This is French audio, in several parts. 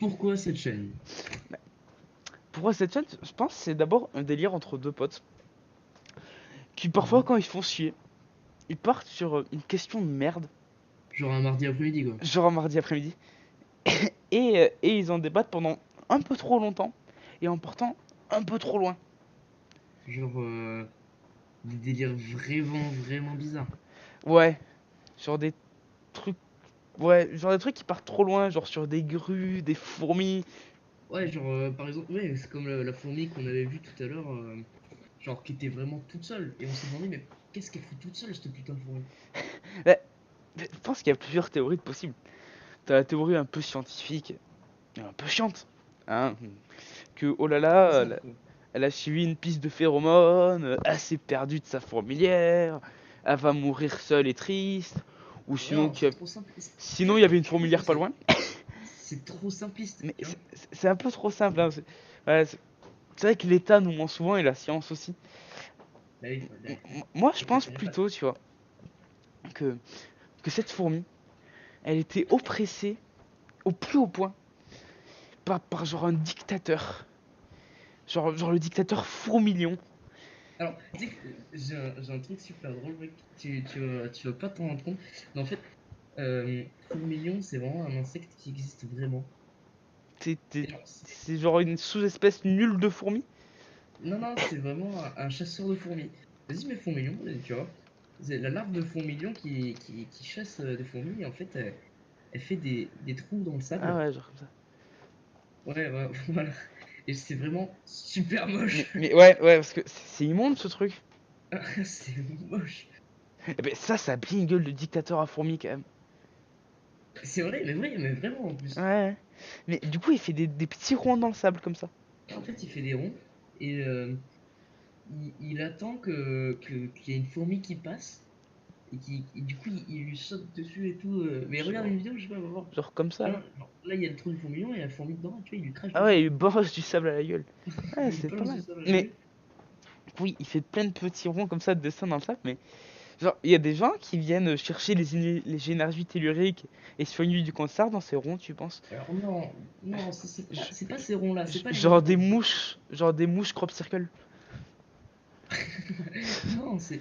Pourquoi cette chaîne? Pourquoi cette chaîne? Je pense que c'est d'abord un délire entre deux potes qui parfois Mhm. quand ils font chier, ils partent sur une question de merde, Genre un mardi après-midi, quoi. genre un mardi après-midi, et ils en débattent pendant un peu trop longtemps et en partant un peu trop loin. Genre des délires vraiment, vraiment bizarres. Ouais, sur des trucs, ouais, genre des trucs qui partent trop loin, genre sur des grues, des fourmis. Ouais, genre par exemple, ouais, c'est comme la fourmi qu'on avait vue tout à l'heure, genre qui était vraiment toute seule. Et on s'est demandé, mais qu'est-ce qu'elle fout toute seule, cette putain de fourmi? Ouais, je pense qu'il y a plusieurs théories possibles. T'as la théorie un peu scientifique, et un peu chiante, hein, que oh là C'est là, ça, quoi. elle a suivi une piste de phéromones, elle s'est perdue de sa fourmilière, elle va mourir seule et triste, ou Ouais, sinon non, c'est qu'il y a- trop simpliste. Tu sinon vois, il y avait une je trouve que fourmilière pas loin. c'est trop simpliste, Mais tu vois. c'est un peu trop simple, hein. Ouais, c'est vrai que l'État nous ment souvent et la science aussi. Bah oui, Moi je faut pense éclater les plutôt, pattes. tu vois, que, que cette fourmi, elle était oppressée au plus haut point par genre un dictateur. Genre le dictateur Fourmilion. Alors, tu sais que j'ai un truc super drôle, mec. Tu vas pas t'en rendre compte. Mais en fait, Fourmilion, c'est vraiment un insecte qui existe vraiment. C'est Et genre, c'est genre une sous-espèce nulle de fourmi. non, non, c'est vraiment un chasseur de fourmis. Vas-y, mais Fourmilion, tu vois. C'est la larve de Fourmilion qui chasse des fourmis. Et en fait, elle fait des trous dans le Ah sable. ouais, genre comme ça. Ouais, ouais, voilà. Et c'est vraiment super moche. Mais ouais, parce que c'est immonde ce truc. C'est moche. Et ben ça a bien une gueule de dictateur à fourmis quand même. C'est vrai, mais vraiment en plus. Ouais. Mais du coup, il fait des petits ronds dans le sable comme ça. En fait, il fait des ronds et il attend qu'il y ait une fourmi qui passe et du coup, il lui saute dessus et tout. Mais regarde Genre, une vidéo, je sais pas, va voir. genre comme ça là. Voilà, genre, là, il y a le trou du fourmilion et il y a la fourmi dedans, et tu vois, il lui crache Ah ouais, dessus. il lui balance du sable à la gueule. Ouais, Il lui c'est pas balance du mal. sable à la Mais gueule. oui, il fait plein de petits ronds comme ça de dessin dans le sable. Mais genre, il y a des gens qui viennent chercher les énergies telluriques et soigner du cancer dans ces ronds, tu penses? Alors, non, non, ça, J- c'est pas ces ronds-là, c'est pas les Genre microbes. genre des mouches crop circle. Non, c'est.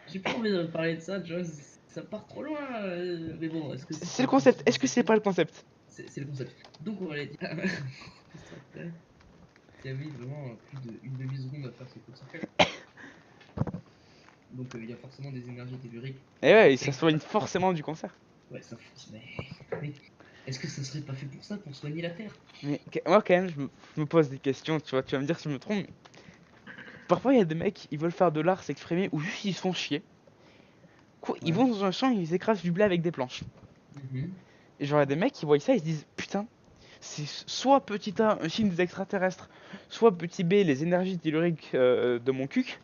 J'ai pas envie de parler de ça, tu vois, ça part trop loin. Mais bon, est-ce que c'est C'est pas le le principe concept. de Est-ce que cette c'est chaîne? pas le concept? C'est le concept. Donc, on va aller dire. Juste après, qui a mis vraiment plus d'une demi-seconde à faire ce coup de circle. Donc, il y a forcément des énergies telluriques. Et ouais, ça soigne Incroyable. forcément du cancer. Ouais, ça force, mais est-ce que ça serait pas fait pour ça, pour soigner la Terre? Mais moi, quand même, je me pose des questions, tu vois. Tu vas me dire si je me trompe. Parfois, il y a des mecs, ils veulent faire de l'art, s'exprimer, ou juste ils se font chier. Quoi, ils Ouais. vont dans un champ, ils écrasent du blé avec des planches. Mhm. Et genre, il y a des mecs qui voient ça, ils se disent putain, c'est soit petit A, un film des extraterrestres, soit petit B, les énergies telluriques de mon cuc.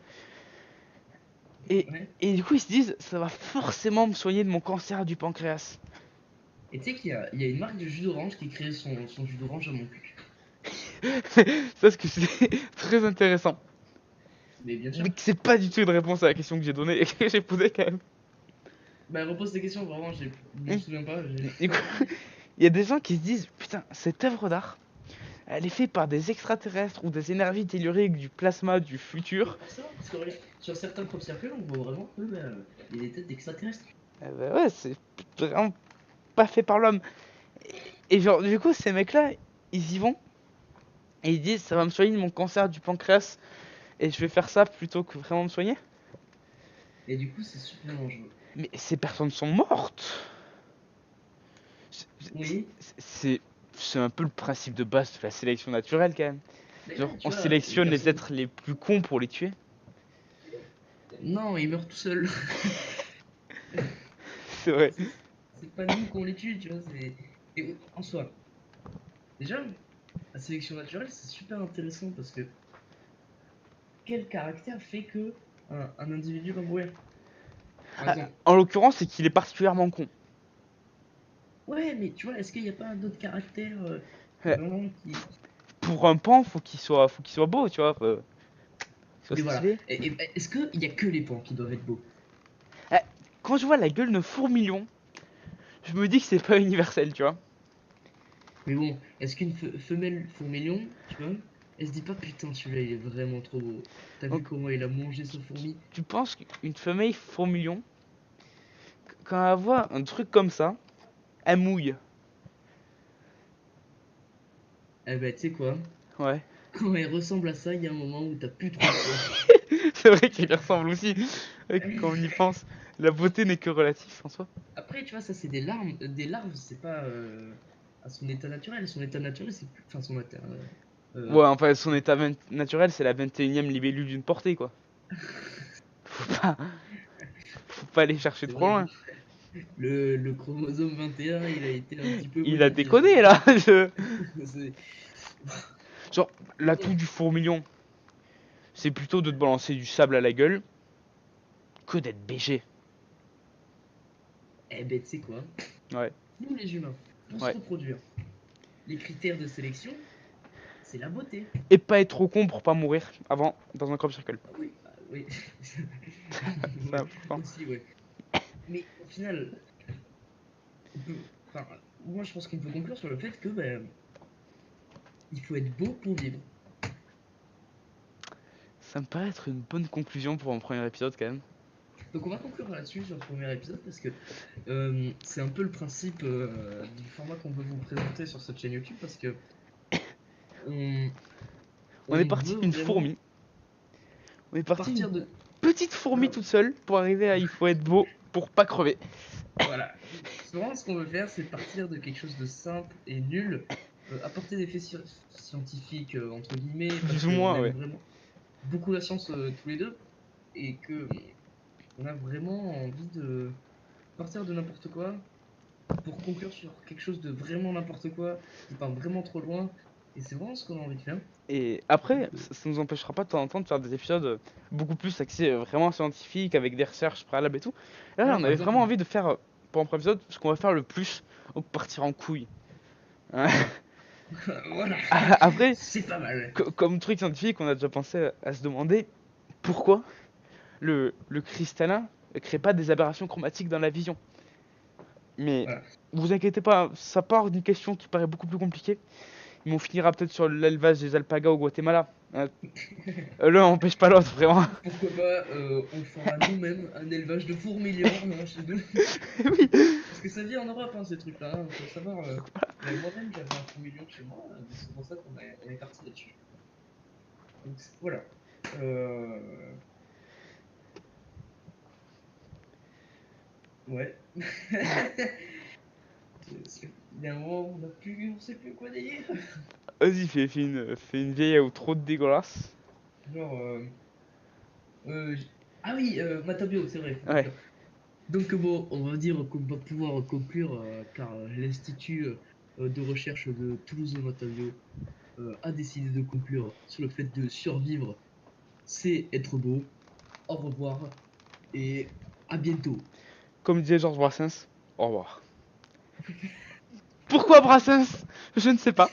Et, Ouais. et du coup, ils se disent ça va forcément me soigner de mon cancer du pancréas. Et tu sais il y a une marque de jus d'orange qui crée son jus d'orange à mon cul. Ça, ce que c'est très intéressant. Mais bien sûr. Mais c'est pas du tout une réponse à la question que j'ai donnée et que j'ai posée quand même. Bah, repose tes questions, vraiment, je me souviens pas. Du coup, il y a des gens qui se disent putain, cette œuvre d'art, elle est faite par des extraterrestres ou des énergies telluriques du plasma du Mais futur. forcément, parce que regarde, sur certains crop circles, on voit vraiment que bah, il y a des têtes d'extraterrestres. Bah ouais, c'est vraiment pas fait par l'homme. Et genre, du coup, ces mecs-là, ils y vont et ils disent ça va me soigner de mon cancer du pancréas et je vais faire ça plutôt que vraiment me soigner. Et du coup, c'est super dangereux. Mais ces personnes sont mortes. Oui, C'est c'est un peu le principe de base de la sélection naturelle quand même. mais Genre, ouais, tu on vois, les sélectionne les personnes. êtres les plus cons pour les tuer. Non, ils meurent tout seuls. C'est vrai. C'est c'est pas nous qu'on les tue, tu vois. Et en soi, déjà, la sélection naturelle, c'est super intéressant parce que quel caractère fait que un individu va mourir? Par Ah, exemple. en l'occurrence, c'est qu'il est particulièrement con. Ouais, mais tu vois, est-ce qu'il n'y a pas un autre caractère Ouais. vraiment Pour un pan, faut qu'il soit beau, tu vois. Qu'il soit Oui, voilà. stylé. Est-ce qu'il n'y a que les pans qui doivent être beaux? Ah, quand je vois la gueule de Fourmilion, je me dis que c'est pas universel, tu vois. Mais bon, est-ce qu'une femelle fourmilion, tu vois, elle se dit pas putain, celui-là il est vraiment trop beau. T'as vu Donc, comment il a mangé sa fourmi? tu penses qu'une femelle fourmilion, quand elle voit un truc comme ça, elle mouille. Eh ben, tu sais quoi? Ouais. Quand elle ressemble à ça, il y a un moment où t'as plus trop le choix. C'est vrai qu'il y ressemble aussi. Quand on y pense, la beauté n'est que relative en soi. Après, tu vois, ça c'est des larmes, des larves, c'est pas à son état naturel. Son état naturel, c'est plus. Enfin, son état. Ouais, Euh, enfin, son état naturel, c'est la 21e libellule d'une portée, quoi. Faut pas, faut pas aller chercher c'est trop vrai, loin. le chromosome 21, il a été un petit peu Il a modifié, déconné, là. C'est- Genre, l'atout du fourmilion, c'est plutôt de te balancer du sable à la gueule que d'être BG. Eh ben, tu sais quoi? Ouais, Nous, les humains, pour se ouais. reproduire, les critères de sélection, c'est la beauté. Et pas être trop con pour pas mourir avant dans un crop circle. Ah oui, bah, oui. C'est Ouais, important. aussi, ouais. Mais au final, enfin, moi je pense qu'on peut conclure sur le fait que ben, il faut être beau pour vivre. Ça me paraît être une bonne conclusion pour un premier épisode, quand même. Donc on va conclure là-dessus sur le premier épisode parce que c'est un peu le principe du format qu'on veut vous présenter sur cette chaîne YouTube parce que on, On est on parti veut d'une vraiment fourmi. On est parti d'une partir de... petite fourmi Voilà, toute seule pour arriver à il faut être beau pour pas crever. voilà. Souvent ce qu'on veut faire c'est partir de quelque chose de simple et nul, apporter des faits scientifiques entre guillemets parce Plus ou qu'on moins, aime ouais. vraiment beaucoup la science tous les deux et que on a vraiment envie de partir de n'importe quoi pour conclure sur quelque chose de vraiment n'importe quoi, qui part vraiment trop loin, et c'est vraiment ce qu'on a envie de faire. Et Donc, après, ça nous empêchera pas de temps en temps de faire des épisodes beaucoup plus axés vraiment scientifiques, avec des recherches préalables et tout. Et là, voilà, on par avait exemple, vraiment envie de faire, pour un premier épisode, ce qu'on va faire le plus, donc partir en couille. Hein. voilà, Après, c'est pas mal. comme truc scientifique, on a déjà pensé à se demander pourquoi le cristallin ne crée pas des aberrations chromatiques dans la vision. Mais Voilà. vous inquiétez pas, ça part d'une question qui paraît beaucoup plus compliquée, mais on finira peut-être sur l'élevage des alpagas au Guatemala. Hein. L'un n'empêche pas l'autre, vraiment. Pourquoi pas, on fera nous-mêmes un élevage de fourmilions chez nous. Oui, Parce que ça vit en Europe, hein, ces trucs-là. Hein. Faut savoir, moi-même, j'avais un fourmilion chez moi, donc c'est pour ça on est parti là-dessus. Donc voilà. Euh, Ouais. Il y a un moment où on sait plus quoi dire. vas-y, fais une vieille outro de dégueulasse. Genre, ah oui, Matabio, c'est vrai, faut Ouais. conclure. Donc bon, on va dire qu'on va pouvoir conclure car l'Institut de recherche de Toulouse-Matabio a décidé de conclure sur le fait de survivre, c'est être beau. Au revoir et à bientôt. Comme disait Georges Brassens, au revoir. Pourquoi Brassens? Je ne sais pas.